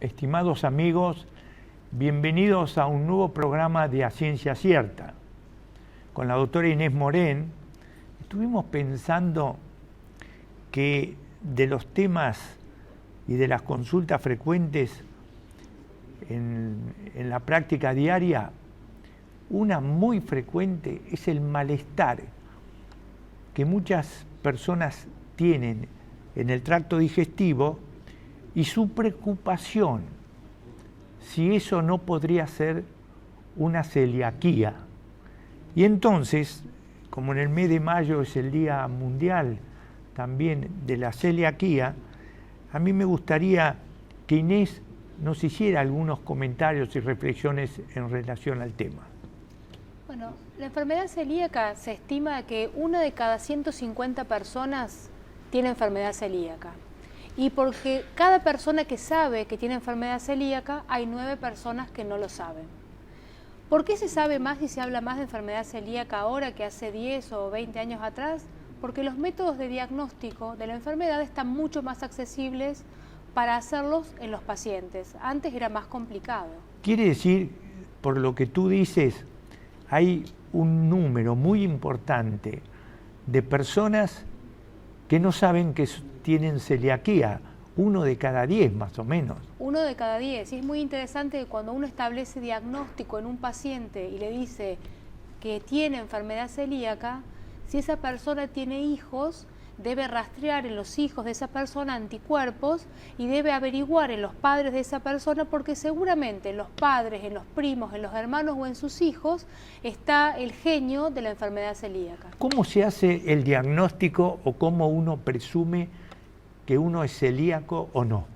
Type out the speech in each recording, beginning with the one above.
estimados amigos, bienvenidos a un nuevo programa de A Ciencia Cierta. Con la doctora Inés Morén estuvimos pensando que de los temas y de las consultas frecuentes en la práctica diaria, una muy frecuente es el malestar que muchas personas tienen en el tracto digestivo y su preocupación si eso no podría ser una celiaquía. Y entonces, como en el mes de mayo es el Día Mundial también de la celiaquía, a mí me gustaría que Inés nos hiciera algunos comentarios y reflexiones en relación al tema. Bueno, la enfermedad celíaca se estima que 1 de cada 150 personas tiene enfermedad celíaca. Y porque cada persona que sabe que tiene enfermedad celíaca, hay 9 personas que no lo saben. ¿Por qué se sabe más y se habla más de enfermedad celíaca ahora que hace 10 o 20 años atrás? Porque los métodos de diagnóstico de la enfermedad están mucho más accesibles para hacerlos en los pacientes. Antes era más complicado. Quiere decir, por lo que tú dices, hay un número muy importante de personas que no saben que tienen celiaquía, 1 de cada 10 más o menos. 1 de cada 10. Y es muy interesante que cuando uno establece diagnóstico en un paciente y le dice que tiene enfermedad celíaca, si esa persona tiene hijos, debe rastrear en los hijos de esa persona anticuerpos y debe averiguar en los padres de esa persona, porque seguramente en los padres, en los primos, en los hermanos o en sus hijos está el genio de la enfermedad celíaca. ¿Cómo se hace el diagnóstico o cómo uno presume que uno es celíaco o no?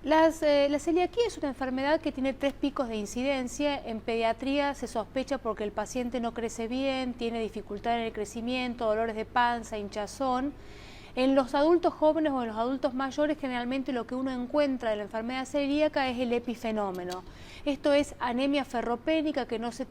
La celiaquía es una enfermedad que tiene 3 picos de incidencia. En pediatría se sospecha porque el paciente no crece bien, tiene dificultad en el crecimiento, dolores de panza, hinchazón. En los adultos jóvenes o en los adultos mayores, generalmente lo que uno encuentra de la enfermedad celíaca es el epifenómeno. Esto es anemia ferropénica que no se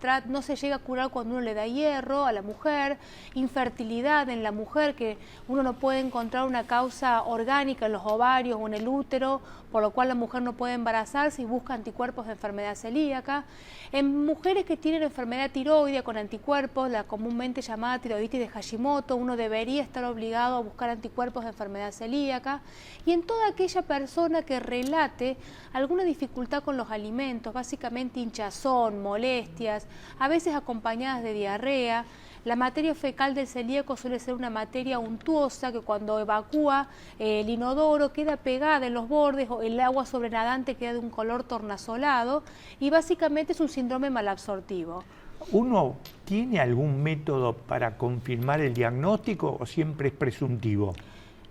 llega a curar cuando uno le da hierro a la mujer, infertilidad en la mujer, que uno no puede encontrar una causa orgánica en los ovarios o en el útero, por lo cual la mujer no puede embarazarse y busca anticuerpos de enfermedad celíaca. En mujeres que tienen enfermedad tiroidea con anticuerpos, la comúnmente llamada tiroiditis de Hashimoto, uno debería estar obligado a buscar anticuerpos de enfermedad celíaca. Y en toda aquella persona que relate alguna dificultad con los alimentos, básicamente hinchazón, molestias, a veces acompañadas de diarrea. La materia fecal del celíaco suele ser una materia untuosa que cuando evacúa el inodoro queda pegada en los bordes, o el agua sobrenadante queda de un color tornasolado, y básicamente es un síndrome malabsortivo. ¿Uno tiene algún método para confirmar el diagnóstico o siempre es presuntivo?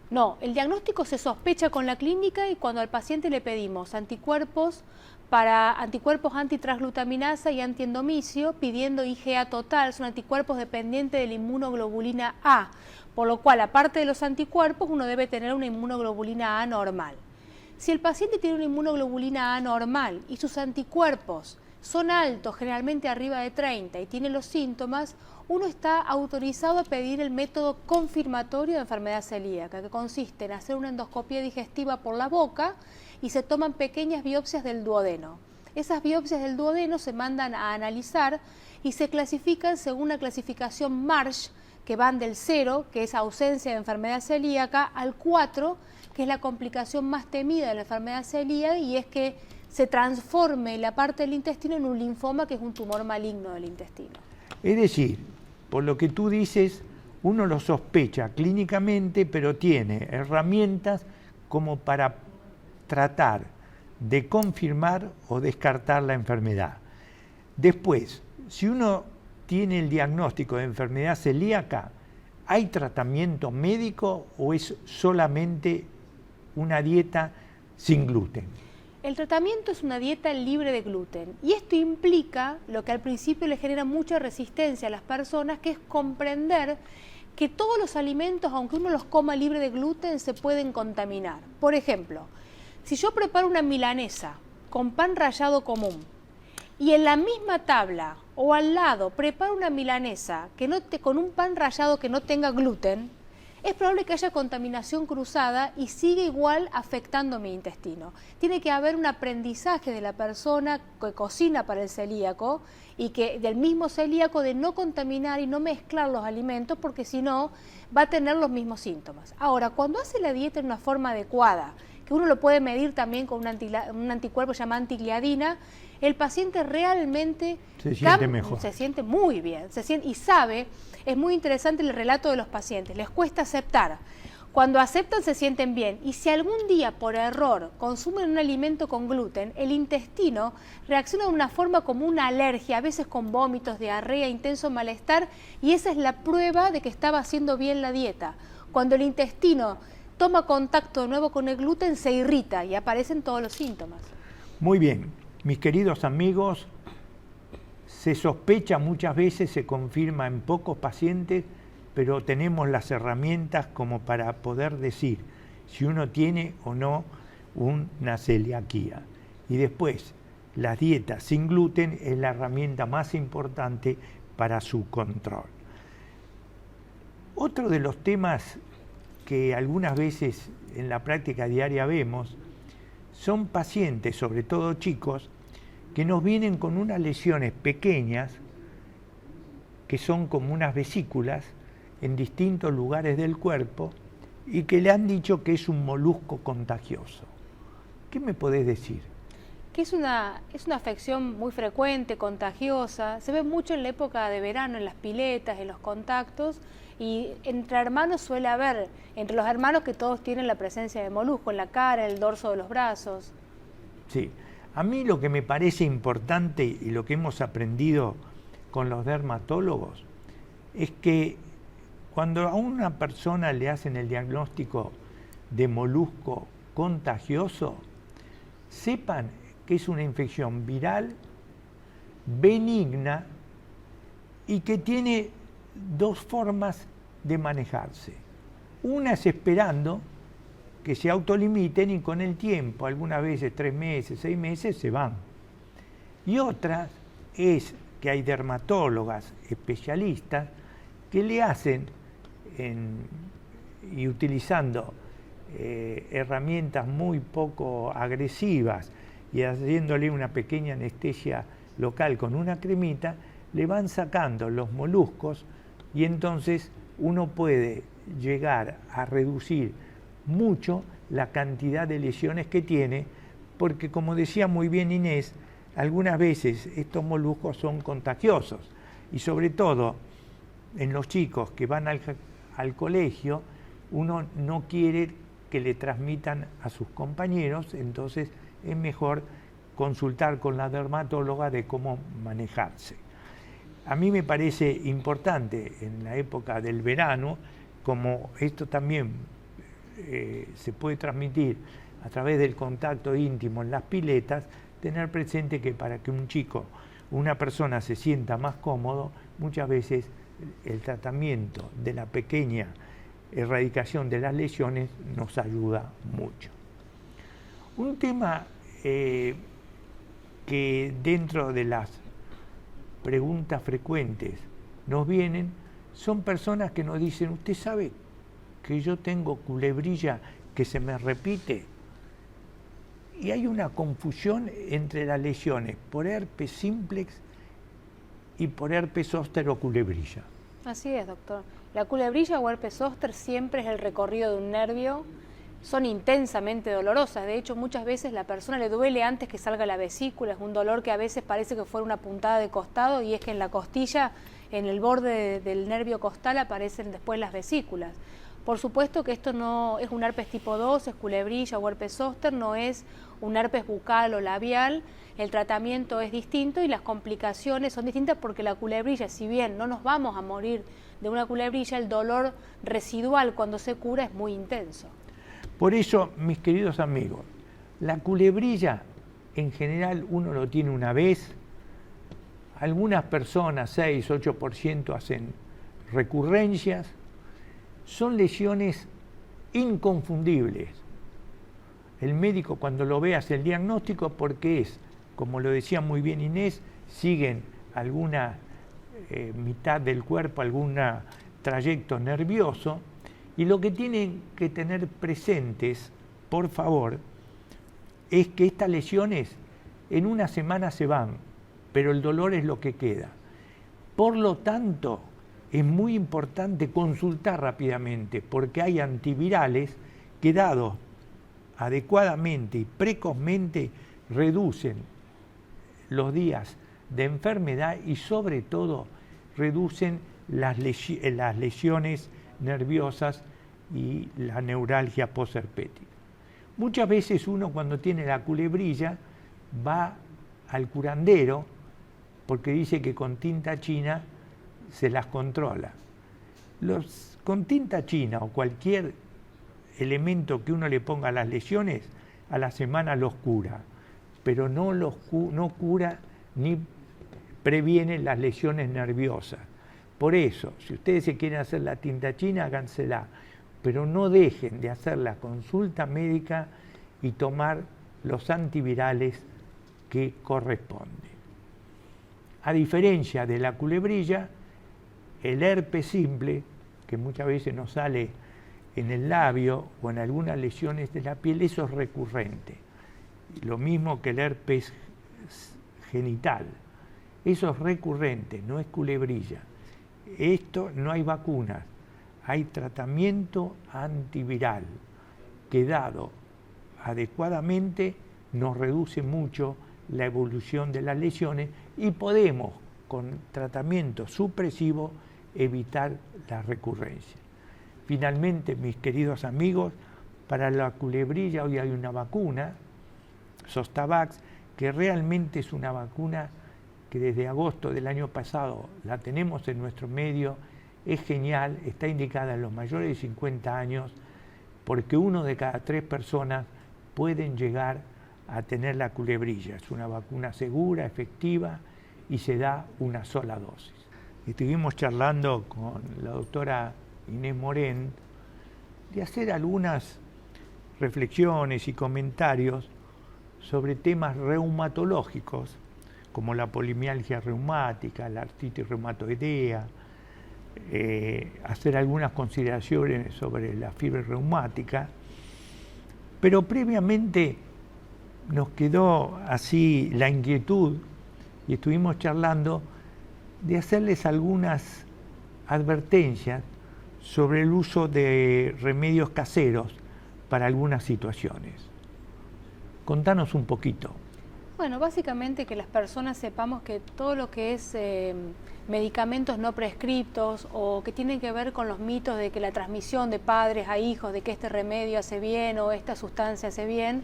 No, el diagnóstico se sospecha con la clínica y cuando al paciente le pedimos anticuerpos antitransglutaminasa y antiendomicio, pidiendo IgA total, son anticuerpos dependientes de la inmunoglobulina A, por lo cual, aparte de los anticuerpos, uno debe tener una inmunoglobulina A normal. Si el paciente tiene una inmunoglobulina A normal y sus anticuerpos son altos, generalmente arriba de 30, y tiene los síntomas, uno está autorizado a pedir el método confirmatorio de enfermedad celíaca, que consiste en hacer una endoscopia digestiva por la boca y se toman pequeñas biopsias del duodeno. Esas biopsias del duodeno se mandan a analizar y se clasifican según una clasificación Marsh, que van del 0, que es ausencia de enfermedad celíaca, al 4, que es la complicación más temida de la enfermedad celíaca, y es que se transforme la parte del intestino en un linfoma, que es un tumor maligno del intestino. Es decir, por lo que tú dices, uno lo sospecha clínicamente, pero tiene herramientas como para tratar de confirmar o descartar la enfermedad. Después, si uno tiene el diagnóstico de enfermedad celíaca, ¿hay tratamiento médico o es solamente una dieta sin gluten? El tratamiento es una dieta libre de gluten y esto implica lo que al principio le genera mucha resistencia a las personas, que es comprender que todos los alimentos, aunque uno los coma libre de gluten, se pueden contaminar. Por ejemplo, si yo preparo una milanesa con pan rallado común y en la misma tabla o al lado preparo una milanesa con un pan rallado que no tenga gluten, es probable que haya contaminación cruzada y sigue igual afectando mi intestino. Tiene que haber un aprendizaje de la persona que cocina para el celíaco y que del mismo celíaco de no contaminar y no mezclar los alimentos, porque si no va a tener los mismos síntomas. Ahora, cuando hace la dieta en una forma adecuada, que uno lo puede medir también con un anticuerpo llamado antigliadina, el paciente realmente se siente mejor. Se siente muy bien, y sabe, es muy interesante el relato de los pacientes, les cuesta aceptar. Cuando aceptan se sienten bien, y si algún día por error consumen un alimento con gluten, el intestino reacciona de una forma como una alergia, a veces con vómitos, diarrea, intenso malestar, y esa es la prueba de que estaba haciendo bien la dieta. Cuando el intestino toma contacto de nuevo con el gluten, se irrita y aparecen todos los síntomas. Muy bien, mis queridos amigos, se sospecha muchas veces, se confirma en pocos pacientes, pero tenemos las herramientas como para poder decir si uno tiene o no una celiaquía. Y después, la dieta sin gluten es la herramienta más importante para su control. Otro de los temas que algunas veces en la práctica diaria vemos son pacientes, sobre todo chicos, que nos vienen con unas lesiones pequeñas, que son como unas vesículas, en distintos lugares del cuerpo y que le han dicho que es un molusco contagioso. ¿Qué me podés decir? Que es una afección muy frecuente, contagiosa, se ve mucho en la época de verano, en las piletas, en los contactos, y entre hermanos suele haber, entre los hermanos que todos tienen la presencia de molusco en la cara, en el dorso de los brazos. Sí, a mí lo que me parece importante y lo que hemos aprendido con los dermatólogos es que cuando a una persona le hacen el diagnóstico de molusco contagioso, sepan que es una infección viral, benigna y que tiene dos formas de manejarse. Una es esperando que se autolimiten y con el tiempo, algunas veces 3 meses, 6 meses, se van. Y otra es que hay dermatólogas especialistas que le hacen y utilizando herramientas muy poco agresivas y haciéndole una pequeña anestesia local con una cremita, le van sacando los moluscos y entonces uno puede llegar a reducir mucho la cantidad de lesiones que tiene, porque como decía muy bien Inés, algunas veces estos moluscos son contagiosos y sobre todo en los chicos que van al colegio, uno no quiere que le transmitan a sus compañeros, entonces es mejor consultar con la dermatóloga de cómo manejarse. A mí me parece importante en la época del verano, como esto también se puede transmitir a través del contacto íntimo en las piletas, tener presente que para que un chico, una persona se sienta más cómodo, muchas veces el tratamiento de la pequeña erradicación de las lesiones nos ayuda mucho. Un tema que dentro de las preguntas frecuentes nos vienen son personas que nos dicen, ¿usted sabe que yo tengo culebrilla que se me repite? Y hay una confusión entre las lesiones por herpes simplex y por herpes zóster o culebrilla. Así es, doctor. La culebrilla o herpes zóster siempre es el recorrido de un nervio. Son intensamente dolorosas. De hecho, muchas veces la persona le duele antes que salga la vesícula. Es un dolor que a veces parece que fuera una puntada de costado y es que en la costilla, en el borde del nervio costal, aparecen después las vesículas. Por supuesto que esto no es un herpes tipo 2, es culebrilla o herpes zóster, no es un herpes bucal o labial. El tratamiento es distinto y las complicaciones son distintas porque la culebrilla, si bien no nos vamos a morir de una culebrilla, el dolor residual cuando se cura es muy intenso. Por eso, mis queridos amigos, la culebrilla en general uno lo tiene una vez, algunas personas, 6-8% hacen recurrencias, son lesiones inconfundibles. El médico cuando lo ve hace el diagnóstico porque es, como lo decía muy bien Inés, siguen alguna mitad del cuerpo, algún trayecto nervioso Y lo que tienen que tener presentes, por favor, es que estas lesiones en una semana se van, pero el dolor es lo que queda. Por lo tanto, es muy importante consultar rápidamente, porque hay antivirales que, dados adecuadamente y precozmente, reducen los días de enfermedad y sobre todo reducen las lesiones nerviosas y la neuralgia posherpética. Muchas veces uno, cuando tiene la culebrilla, va al curandero porque dice que con tinta china se las controla. Con tinta china o cualquier elemento que uno le ponga a las lesiones, a la semana los cura, pero no cura ni previene las lesiones nerviosas. Por eso, si ustedes se quieren hacer la tinta china, hágansela, pero no dejen de hacer la consulta médica y tomar los antivirales que corresponden. A diferencia de la culebrilla, el herpes simple, que muchas veces nos sale en el labio o en algunas lesiones de la piel, eso es recurrente. Lo mismo que el herpes genital. Eso es recurrente, no es culebrilla. Esto no hay vacunas, hay tratamiento antiviral que, dado adecuadamente, nos reduce mucho la evolución de las lesiones y podemos, con tratamiento supresivo, evitar la recurrencia. Finalmente, mis queridos amigos, para la culebrilla hoy hay una vacuna, Zostavax, que realmente es una vacuna que desde agosto del año pasado la tenemos en nuestro medio, es genial, está indicada en los mayores de 50 años, porque 1 de cada 3 personas pueden llegar a tener la culebrilla. Es una vacuna segura, efectiva, y se da una sola dosis. Estuvimos charlando con la doctora Inés Morén de hacer algunas reflexiones y comentarios sobre temas reumatológicos, como la polimialgia reumática, la artritis reumatoidea, hacer algunas consideraciones sobre la fiebre reumática, pero previamente nos quedó así la inquietud y estuvimos charlando de hacerles algunas advertencias sobre el uso de remedios caseros para algunas situaciones. Contanos un poquito. Bueno, básicamente que las personas sepamos que todo lo que es medicamentos no prescriptos o que tienen que ver con los mitos de que la transmisión de padres a hijos, de que este remedio hace bien o esta sustancia hace bien,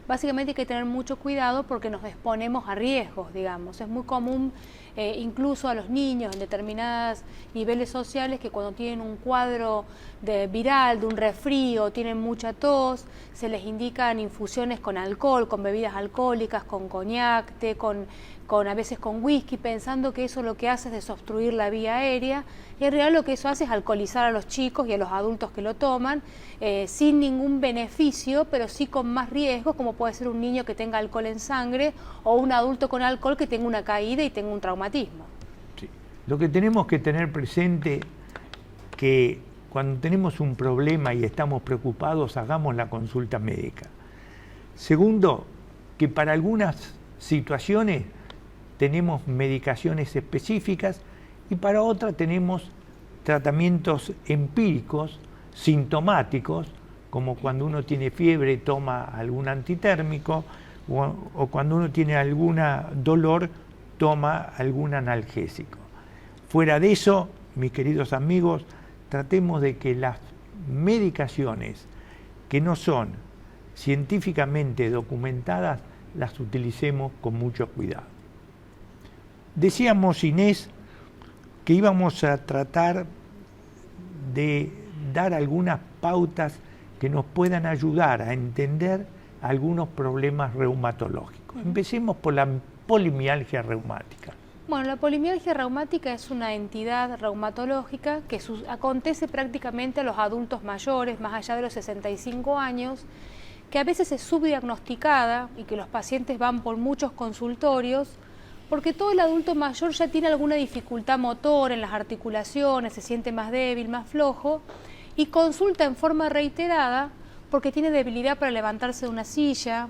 básicamente hay que tener mucho cuidado porque nos exponemos a riesgos, digamos. Es muy común, incluso a los niños en determinados niveles sociales, que cuando tienen un cuadro viral, de un resfrío, tienen mucha tos, se les indican infusiones con alcohol, con bebidas alcohólicas, con coñac, té, a veces con whisky, pensando que eso lo que hace es desobstruir la vía aérea, y en realidad lo que eso hace es alcoholizar a los chicos y a los adultos que lo toman, sin ningún beneficio, pero sí con más riesgos, como puede ser un niño que tenga alcohol en sangre o un adulto con alcohol que tenga una caída y tenga un traumatismo. Sí. Lo que tenemos que tener presente que cuando tenemos un problema y estamos preocupados, hagamos la consulta médica. Segundo, que para algunas situaciones tenemos medicaciones específicas y para otras tenemos tratamientos empíricos, sintomáticos, como cuando uno tiene fiebre toma algún antitérmico o cuando uno tiene algún dolor toma algún analgésico. Fuera de eso, mis queridos amigos, tratemos de que las medicaciones que no son científicamente documentadas las utilicemos con mucho cuidado. Decíamos, Inés, que íbamos a tratar de dar algunas pautas que nos puedan ayudar a entender algunos problemas reumatológicos. Empecemos por la polimialgia reumática. Bueno, la polimialgia reumática es una entidad reumatológica que acontece prácticamente a los adultos mayores, más allá de los 65 años, que a veces es subdiagnosticada y que los pacientes van por muchos consultorios, porque todo el adulto mayor ya tiene alguna dificultad motor en las articulaciones, se siente más débil, más flojo, y consulta en forma reiterada porque tiene debilidad para levantarse de una silla,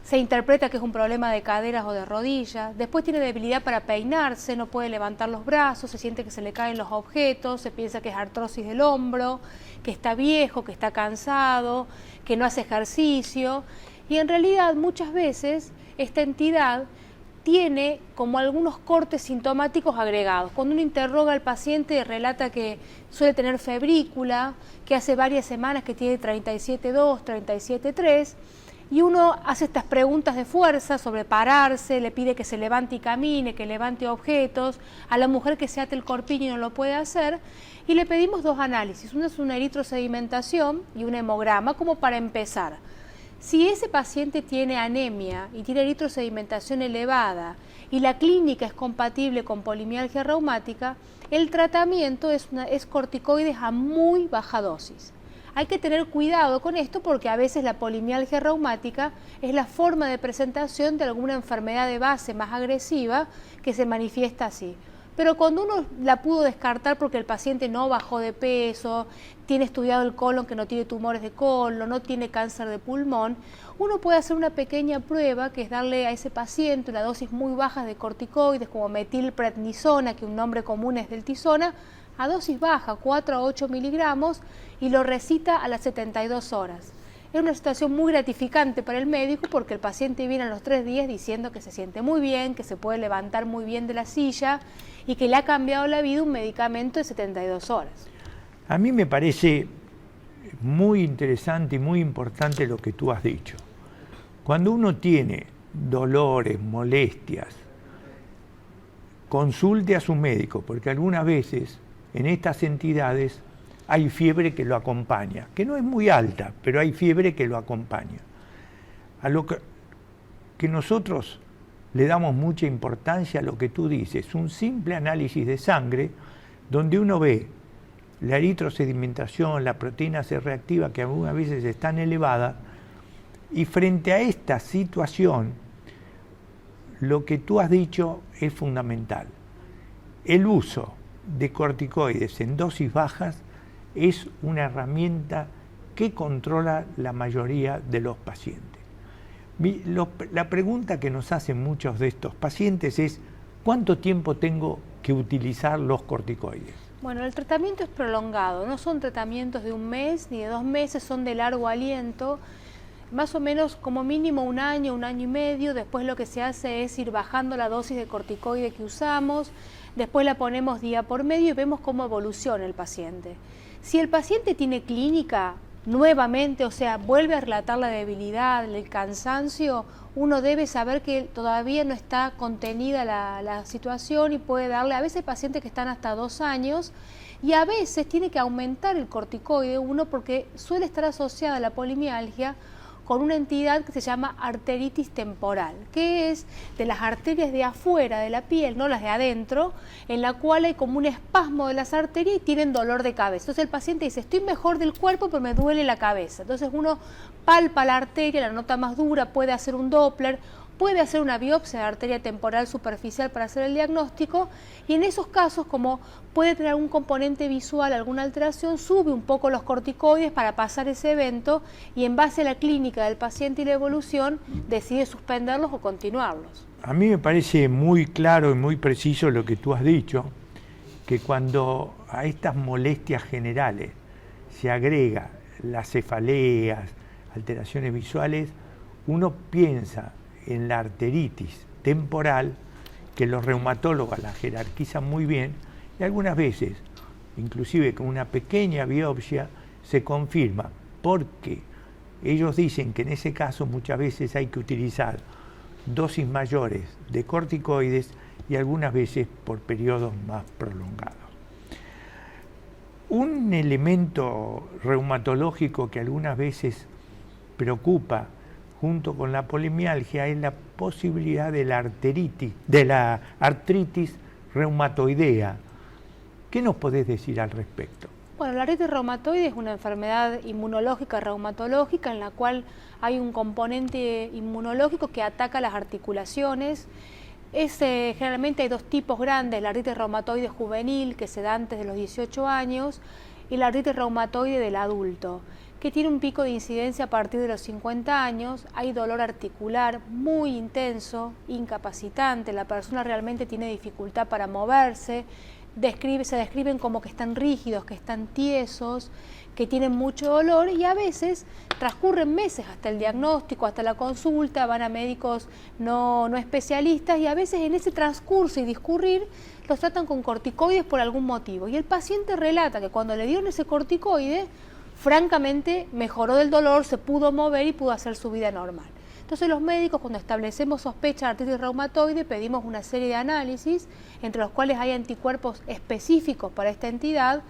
se interpreta que es un problema de caderas o de rodillas, después tiene debilidad para peinarse, no puede levantar los brazos, se siente que se le caen los objetos, se piensa que es artrosis del hombro, que está viejo, que está cansado, que no hace ejercicio, y en realidad muchas veces esta entidad tiene como algunos cortes sintomáticos agregados. Cuando uno interroga al paciente, relata que suele tener febrícula, que hace varias semanas que tiene 37.2, 37.3, y uno hace estas preguntas de fuerza sobre pararse, le pide que se levante y camine, que levante objetos, a la mujer que se ate el corpiño y no lo puede hacer, y le pedimos dos análisis, uno es una eritrosedimentación y un hemograma, como para empezar. Si ese paciente tiene anemia y tiene eritrosedimentación elevada y la clínica es compatible con polimialgia reumática, el tratamiento es corticoides a muy baja dosis. Hay que tener cuidado con esto porque a veces la polimialgia reumática es la forma de presentación de alguna enfermedad de base más agresiva que se manifiesta así. Pero cuando uno la pudo descartar porque el paciente no bajó de peso, tiene estudiado el colon que no tiene tumores de colon, no tiene cáncer de pulmón, uno puede hacer una pequeña prueba que es darle a ese paciente una dosis muy baja de corticoides como metilprednisona, que un nombre común es deltisona, a dosis baja, 4 a 8 miligramos, y lo recita a las 72 horas. Es una situación muy gratificante para el médico porque el paciente viene a los 3 días diciendo que se siente muy bien, que se puede levantar muy bien de la silla y que le ha cambiado la vida un medicamento de 72 horas. A mí me parece muy interesante y muy importante lo que tú has dicho. Cuando uno tiene dolores, molestias, consulte a su médico, porque algunas veces en estas entidades hay fiebre que lo acompaña, que no es muy alta, pero hay fiebre que lo acompaña. A lo que nosotros le damos mucha importancia a lo que tú dices, un simple análisis de sangre donde uno ve la eritrosedimentación, la proteína C reactiva que algunas veces están elevadas, y frente a esta situación lo que tú has dicho es fundamental. El uso de corticoides en dosis bajas es una herramienta que controla la mayoría de los pacientes. La pregunta que nos hacen muchos de estos pacientes es ¿cuánto tiempo tengo que utilizar los corticoides? Bueno, el tratamiento es prolongado, no son tratamientos de un mes ni de 2 meses, son de largo aliento, más o menos como mínimo un año y medio. Después lo que se hace es ir bajando la dosis de corticoide que usamos, después la ponemos día por medio y vemos cómo evoluciona el paciente. Si el paciente tiene clínica nuevamente, o sea, vuelve a relatar la debilidad, el cansancio, uno debe saber que todavía no está contenida la situación y puede darle, a veces hay pacientes que están hasta 2 años y a veces tiene que aumentar el corticoide uno porque suele estar asociada a la polimialgia con una entidad que se llama arteritis temporal, que es de las arterias de afuera de la piel, no las de adentro, en la cual hay como un espasmo de las arterias y tienen dolor de cabeza. Entonces el paciente dice, estoy mejor del cuerpo, pero me duele la cabeza. Entonces uno palpa la arteria, la nota más dura, puede hacer un Doppler, puede hacer una biopsia de arteria temporal superficial para hacer el diagnóstico, y en esos casos, como puede tener algún componente visual, alguna alteración, sube un poco los corticoides para pasar ese evento y en base a la clínica del paciente y la evolución decide suspenderlos o continuarlos. A mí me parece muy claro y muy preciso lo que tú has dicho, que cuando a estas molestias generales se agrega las cefaleas, alteraciones visuales, uno piensa en la arteritis temporal, que los reumatólogos la jerarquizan muy bien, y algunas veces, inclusive con una pequeña biopsia, se confirma, porque ellos dicen que en ese caso muchas veces hay que utilizar dosis mayores de corticoides y algunas veces por periodos más prolongados. Un elemento reumatológico que algunas veces preocupa junto con la polimialgia es la posibilidad de la artritis reumatoidea. ¿Qué nos podés decir al respecto? Bueno, la artritis reumatoide es una enfermedad inmunológica reumatológica en la cual hay un componente inmunológico que ataca las articulaciones. Generalmente hay 2 tipos grandes, la artritis reumatoide juvenil, que se da antes de los 18 años, y la artritis reumatoide del adulto, que tiene un pico de incidencia a partir de los 50 años. Hay dolor articular muy intenso, incapacitante, la persona realmente tiene dificultad para moverse, se describen como que están rígidos, que están tiesos, que tienen mucho dolor, y a veces transcurren meses hasta el diagnóstico, hasta la consulta, van a médicos no especialistas, y a veces en ese transcurso y discurrir los tratan con corticoides por algún motivo. Y el paciente relata que cuando le dieron ese corticoide, francamente mejoró del dolor, se pudo mover y pudo hacer su vida normal. Entonces los médicos, cuando establecemos sospecha de artritis reumatoide, pedimos una serie de análisis, entre los cuales hay anticuerpos específicos para esta entidad.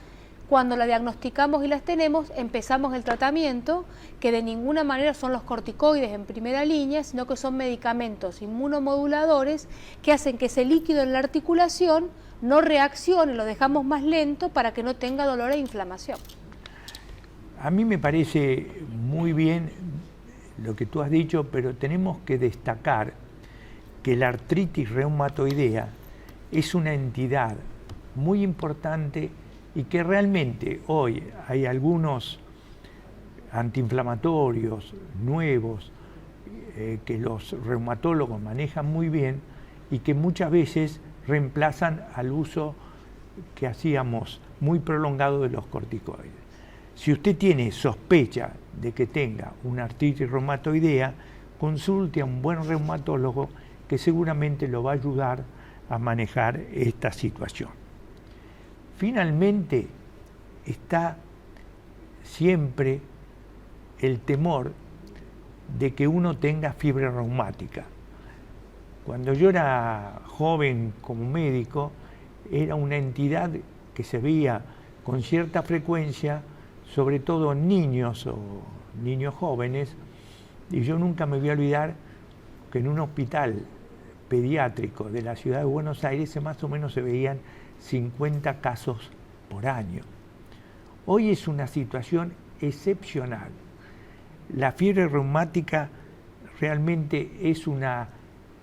Cuando la diagnosticamos y las tenemos, empezamos el tratamiento, que de ninguna manera son los corticoides en primera línea, sino que son medicamentos inmunomoduladores que hacen que ese líquido en la articulación no reaccione, lo dejamos más lento para que no tenga dolor e inflamación. A mí me parece muy bien lo que tú has dicho, pero tenemos que destacar que la artritis reumatoidea es una entidad muy importante y que realmente hoy hay algunos antiinflamatorios nuevos que los reumatólogos manejan muy bien y que muchas veces reemplazan al uso que hacíamos muy prolongado de los corticoides. Si usted tiene sospecha de que tenga una artritis reumatoidea, consulte a un buen reumatólogo que seguramente lo va a ayudar a manejar esta situación. Finalmente, está siempre el temor de que uno tenga fiebre reumática. Cuando yo era joven como médico, era una entidad que se veía con cierta frecuencia, sobre todo en niños o niños jóvenes, y yo nunca me voy a olvidar que en un hospital pediátrico de la ciudad de Buenos Aires más o menos se veían 50 casos por año. Hoy es una situación excepcional. La fiebre reumática realmente es una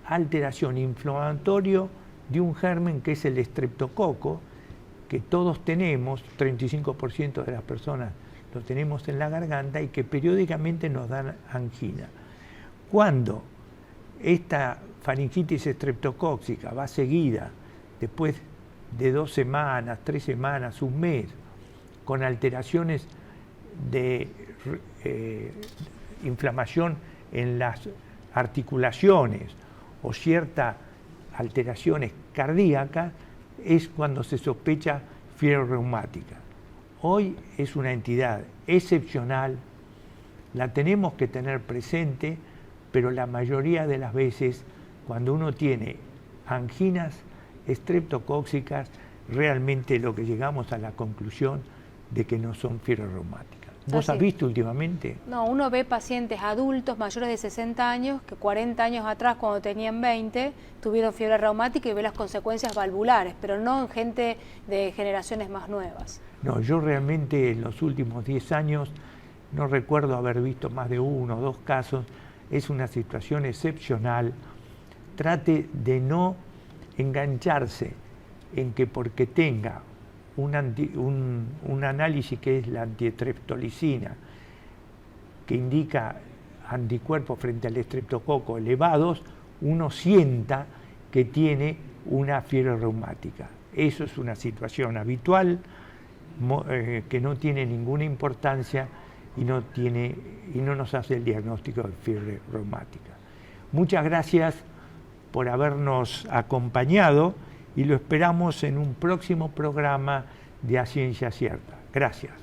alteración inflamatoria de un germen que es el estreptococo, que todos tenemos, 35% de las personas lo tenemos en la garganta y que periódicamente nos dan angina. Cuando esta faringitis estreptocóxica va seguida después de 2 semanas, 3 semanas, un mes, con alteraciones de inflamación en las articulaciones o ciertas alteraciones cardíacas, es cuando se sospecha fiebre reumática. Hoy es una entidad excepcional, la tenemos que tener presente, pero la mayoría de las veces cuando uno tiene anginas estreptocóxicas, realmente lo que llegamos a la conclusión de que no son fiebre reumática. ¿Vos has visto últimamente? No, uno ve pacientes adultos mayores de 60 años que 40 años atrás, cuando tenían 20, tuvieron fiebre reumática y ve las consecuencias valvulares, pero no en gente de generaciones más nuevas. No, yo realmente en los últimos 10 años no recuerdo haber visto más de 1 o 2 casos. Es una situación excepcional. Trate de no engancharse en que porque tenga un análisis que es la antiestreptolicina, que indica anticuerpos frente al estreptococo elevados, uno sienta que tiene una fiebre reumática. Eso es una situación habitual, que no tiene ninguna importancia y no nos hace el diagnóstico de fiebre reumática. Muchas gracias por habernos acompañado y lo esperamos en un próximo programa de A Ciencia Cierta. Gracias.